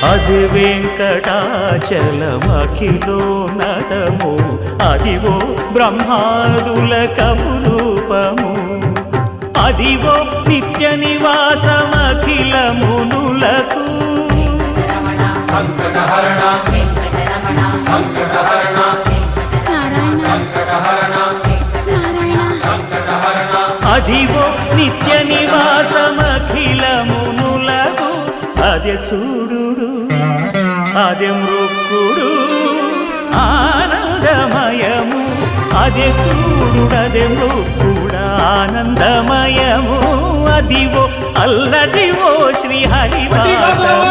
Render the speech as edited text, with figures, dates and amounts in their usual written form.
అది వెంకటాచలమఖిలో నటము అదివో బ్రహ్మాదుల కపురూపము అదివో నిత్య నివాసమఖిల మునులకు సంకటహరణ సంకటహరణ సంకటహరణ సంకటహరణ అదివో నిత్య నివాసమఖిల మునులకు అదే చూడు అదే మృక్కుడు ఆనందమయము అదే చూడు అదే మృక్కుడు ఆనందమయము అదివో అల్లదివో శ్రీ హరివాసము